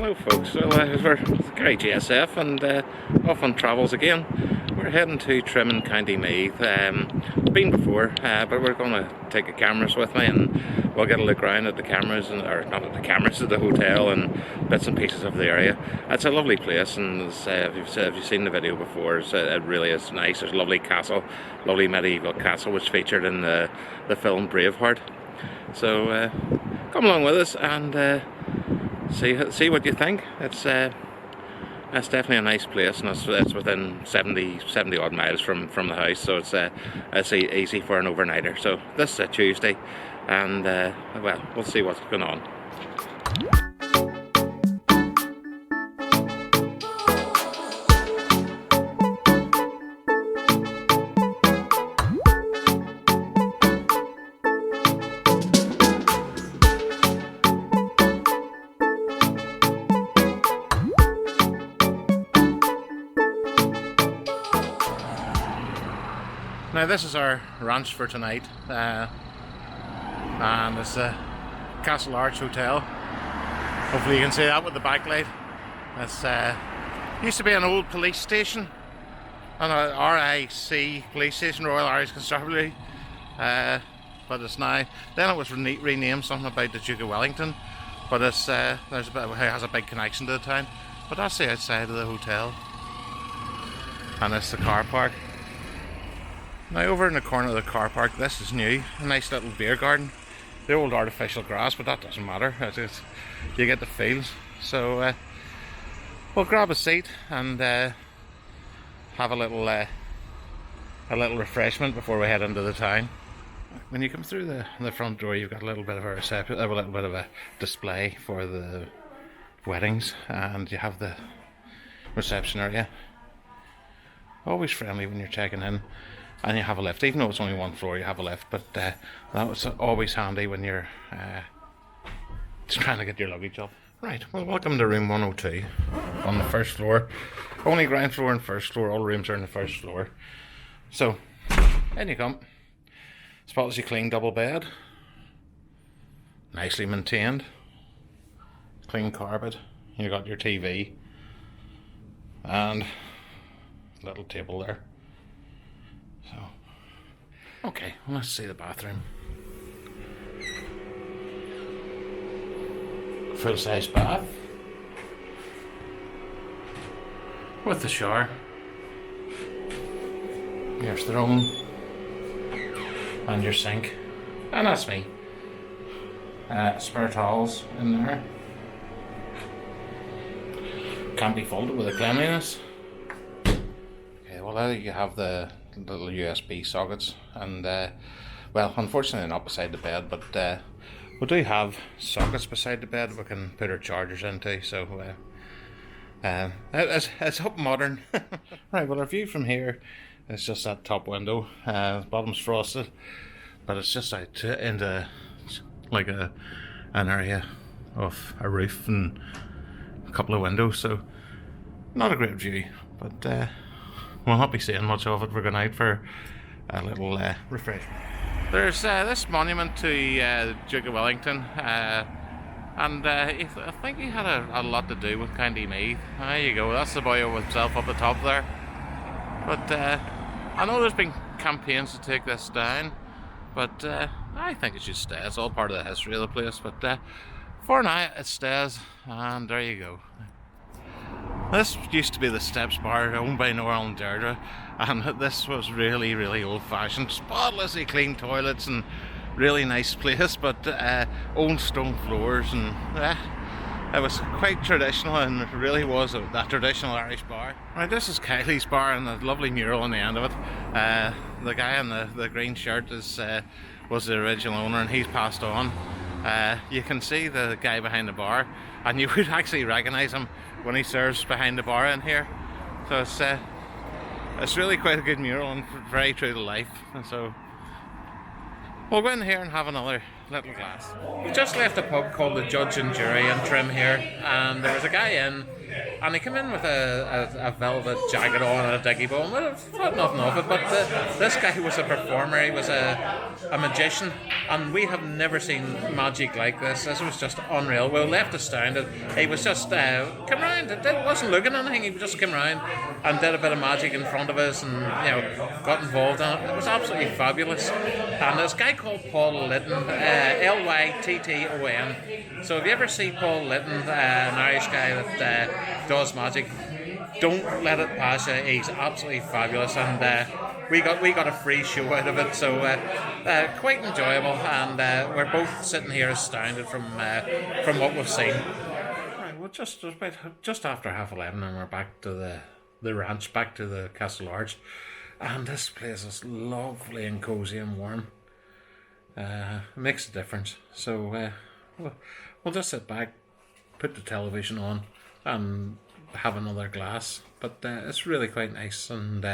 Hello folks, well, we're Gary GSF and off on travels again. We're heading to Trim in County Meath. Been before, but we're going to take the cameras with me and we'll get a look around at the cameras, or not at the cameras, at the hotel and bits and pieces of the area. It's a lovely place, and if you've seen the video before, it really is nice. There's a lovely castle, lovely medieval castle which featured in the film Braveheart. So come along with us and see what you think. It's definitely a nice place, and it's within 70 odd miles from the house, so it's easy for an overnighter. So this is a Tuesday, and well, we'll see what's going on. Now this is our ranch for tonight, and it's the Castle Arch Hotel. Hopefully you can see that with the backlight. This used to be an old police station, an RIC police station, Royal Irish Constabulary, but it's now, then it was renamed something about the Duke of Wellington, but it has a big connection to the town. But that's the outside of the hotel, and it's the car park. Now over in the corner of the car park, this is new, a nice little beer garden. The old artificial grass, but that doesn't matter, you get the feels. So we'll grab a seat and have a little refreshment before we head into the town. When you come through the front door, you've got a little bit of a display for the weddings, and you have the reception area. Always friendly when you're checking in. And you have a lift, even though it's only one floor, you have a lift, but that was always handy when you're just trying to get your luggage up. Right, well, welcome to room 102 on the first floor. Only ground floor and first floor, all rooms are in the first floor. So, in you come. Spotlessly clean double bed, nicely maintained, clean carpet, you got your TV, and a little table there. So, okay, well, let's see the bathroom. Full-size bath with the shower, your throne, and your sink, and that's me. Spare towels in there. Can't be faulted with the cleanliness. Okay, well, there you have the little USB sockets, and well, unfortunately not beside the bed, but we do have sockets beside the bed we can put our chargers into, so it's up modern. Right, well, our view from here is just that top window. Bottom's frosted, but it's just out into like an area of a roof and a couple of windows, so not a great view, but we'll not be seeing much of it. We're going out for a little refreshment. There's this monument to Duke of Wellington, and I think he had a lot to do with County Meath. There you go, that's the boy with himself up the top there. But I know there's been campaigns to take this down, but I think it should stay. It's all part of the history of the place, but for now it stays, and there you go. This used to be the Steps Bar owned by Noel and Deirdre, and this was really, really old-fashioned, spotlessly clean toilets and really nice place, but old stone floors, and it was quite traditional, and it really was that traditional Irish bar. Right, this is Kylie's bar, and the lovely mural on the end of it. The guy in the green shirt was the original owner, and he's passed on. You can see the guy behind the bar, and you would actually recognise him when he serves behind the bar in here. So it's really quite a good mural and very true to life. And so we'll go in here and have another little glass. We just left a pub called the Judge and Jury in Trim here, and there was a guy in And he came in with a velvet jacket on and a diggy bone. Well, thought nothing of it, but this guy was a performer, he was a magician, and we have never seen magic like this. This was just unreal. We were left astounded. He was just came round, wasn't looking at anything, he just came round and did a bit of magic in front of us and got involved in it. It was absolutely fabulous. And this guy called Paul Litton, Lytton. So if you ever see Paul Litton, an Irish guy that does magic, don't let it pass you. He's absolutely fabulous, and we got a free show out of it, so quite enjoyable. And we're both sitting here astounded from what we've seen. Right, well, just after 11:30, and we're back to the ranch, back to the Castle Arch, and this place is lovely and cosy and warm. It makes a difference. So we'll just sit back, put the television on, and have another glass. But it's really quite nice, and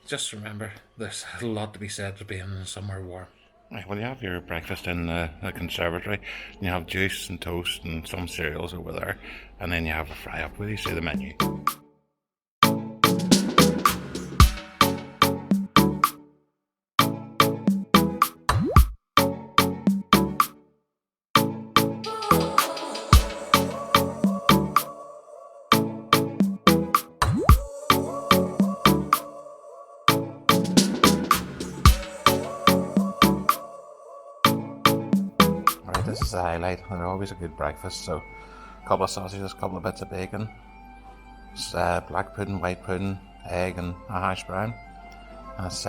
just remember, there's a lot to be said to being somewhere warm. Right, well, you have your breakfast in the conservatory, and you have juice and toast and some cereals over there, and then you have a fry-up. Will you see the menu? This is the highlight, and always a good breakfast. So, a couple of sausages, a couple of bits of bacon, black pudding, white pudding, egg, and a hash brown. That's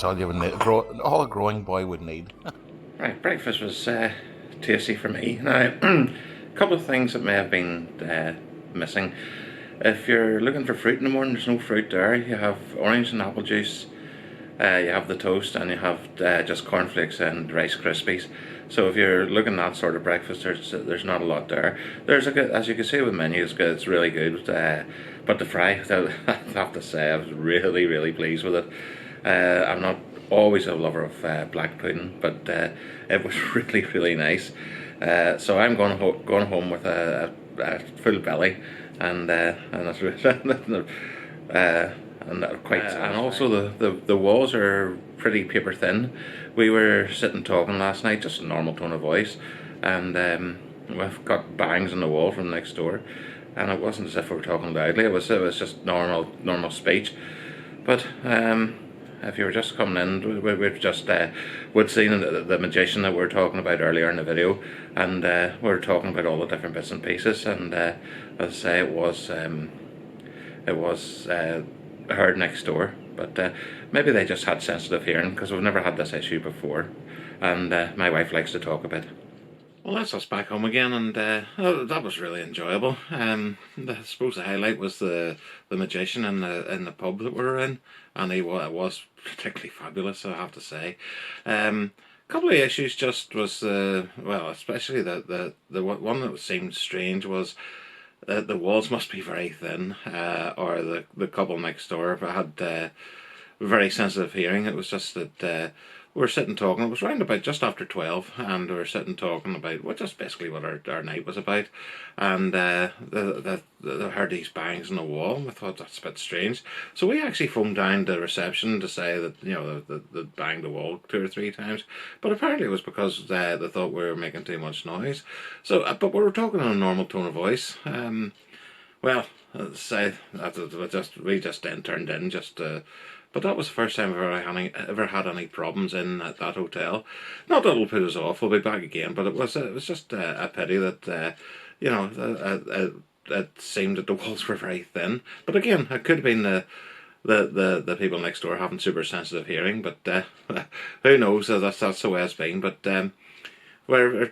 all you would need. All a growing boy would need. Right, breakfast was tasty for me. Now, a couple of things that may have been missing. If you're looking for fruit in the morning, there's no fruit there. You have orange and apple juice. You have the toast, and you have just cornflakes and Rice Krispies. So if you're looking at that sort of breakfast, there's not a lot there. There's a good, as you can see with the menu, it's really good. But the fry, I have to say, I was really pleased with it. I'm not always a lover of black pudding, but it was really nice. So I'm going home with a full belly, and that's really. And quite, and also the walls are pretty paper thin. We were sitting talking last night, just a normal tone of voice, and we've got bangs on the wall from next door, and it wasn't as if we were talking loudly. It was just normal speech. But if you were just coming in, we've just we'd seen the magician that we were talking about earlier in the video, and we were talking about all the different bits and pieces, and as I say, it was heard next door, but maybe they just had sensitive hearing, because we've never had this issue before, and my wife likes to talk a bit. Well, that's us back home again, and that was really enjoyable. I suppose the highlight was the magician in the pub that we were in, and he was particularly fabulous, I have to say. Couple of issues just was well, especially the one that seemed strange was the walls must be very thin, or the couple next door had very sensitive hearing. It was just that we were sitting talking. It was round about just after 12, and we were sitting talking about just basically what our night was about. And they heard these bangs on the wall, and we thought that's a bit strange. So we actually phoned down to reception to say that they banged the wall 2 or 3 times. But apparently it was because they thought we were making too much noise. So, but we were talking in a normal tone of voice. Well, say we just then turned in just. But that was the first time I've ever had any problems in at that hotel. Not that it'll put us off, we'll be back again, but it was just a pity that, it seemed that the walls were very thin. But again, it could have been the people next door having super sensitive hearing, but who knows, that's the way it's been. But well,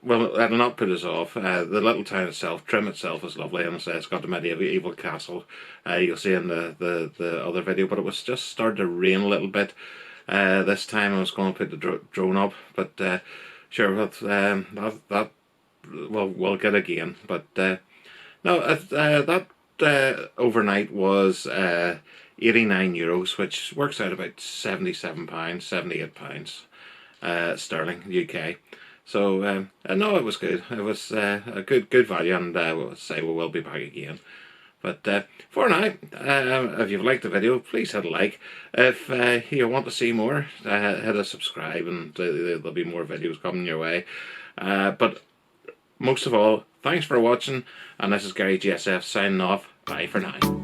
it'll not put us off. The little town itself, Trim itself, is lovely, and it's got the medieval castle. You'll see in the other video, but it was just started to rain a little bit. This time I was going to put the drone up, but sure, that we'll get again. But no, that overnight was €89, which works out about £77, £78. Sterling, UK. So no, it was good. It was a good value, and we'll say we will be back again. But for now, if you've liked the video, please hit a like. If you want to see more, hit a subscribe, and there'll be more videos coming your way. But most of all, thanks for watching, and this is Gary GSF signing off. Bye for now.